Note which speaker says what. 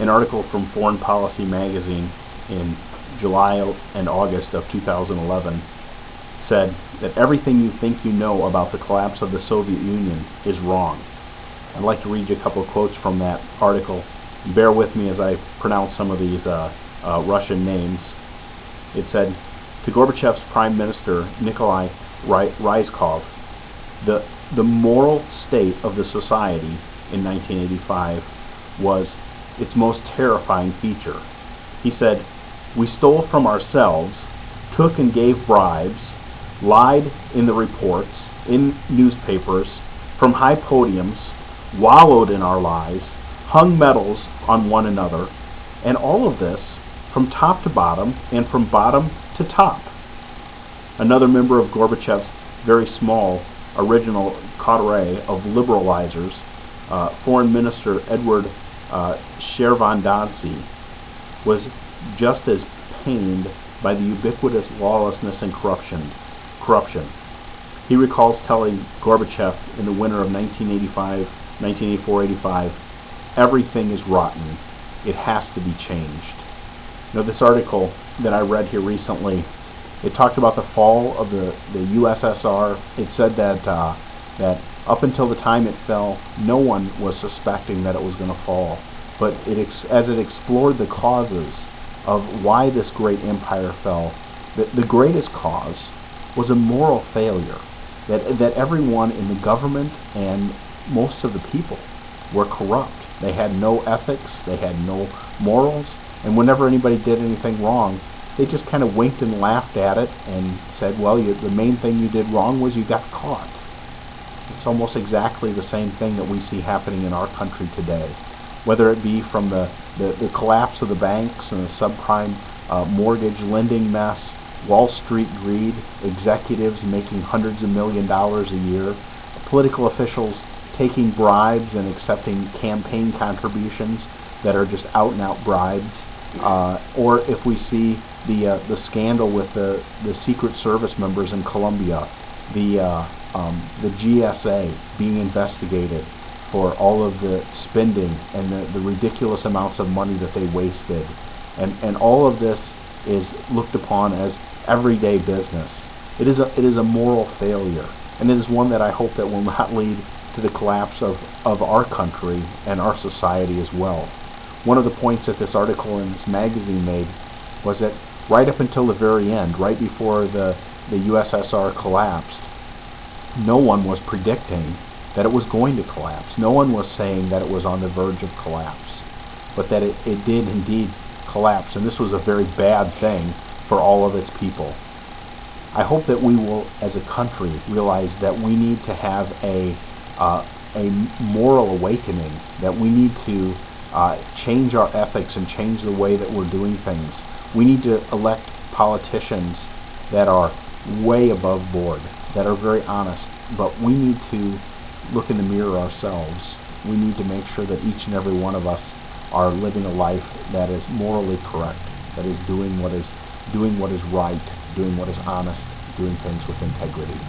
Speaker 1: An article from Foreign Policy magazine in July and August of 2011 said that everything you think you know about the collapse of the Soviet Union is wrong. I'd like to read you a couple of quotes from that article. Bear with me as I pronounce some of these Russian names. It said, to Gorbachev's Prime Minister Nikolai Ryzhkov, the moral state of the society in 1985 was its most terrifying feature. He said, we stole from ourselves, took and gave bribes, lied in the reports, in newspapers, from high podiums, wallowed in our lies, hung medals on one another, and all of this from top to bottom and from bottom to top. Another member of Gorbachev's very small original cadre of liberalizers, Foreign Minister Edward Shevardnadze, was just as pained by the ubiquitous lawlessness and corruption. He recalls telling Gorbachev in the winter of 1984-85, everything is rotten. It has to be changed. Now, this article that I read here recently, it talked about the fall of the USSR. It said that up until the time it fell, no one was suspecting that it was going to fall. But as it explored the causes of why this great empire fell, the greatest cause was a moral failure. That everyone in the government and most of the people were corrupt. They had no ethics, they had no morals, and whenever anybody did anything wrong, they just kind of winked and laughed at it and said, well, the main thing you did wrong was you got caught. It's almost exactly the same thing that we see happening in our country today. Whether it be from the collapse of the banks and the subprime mortgage lending mess, Wall Street greed, executives making hundreds of $millions a year, political officials taking bribes and accepting campaign contributions that are just out-and-out bribes, or if we see the scandal with the Secret Service members in Colombia, the GSA being investigated for all of the spending and the ridiculous amounts of money that they wasted, and all of this is looked upon as everyday business. It is a moral failure, and it is one that I hope that will not lead to the collapse of our country and our society as well. One of the points that this article in this magazine made was that right up until the very end, right before the USSR collapsed, no one was predicting that it was going to collapse. No one was saying that it was on the verge of collapse, but that it did indeed collapse, and this was a very bad thing for all of its people. I hope that we will, as a country, realize that we need to have a moral awakening, that we need to change our ethics and change the way that we're doing things. We need to elect politicians that are way above board, that are very honest, but we need to look in the mirror ourselves. We need to make sure that each and every one of us are living a life that is morally correct, that is doing what is right, doing what is honest, doing things with integrity.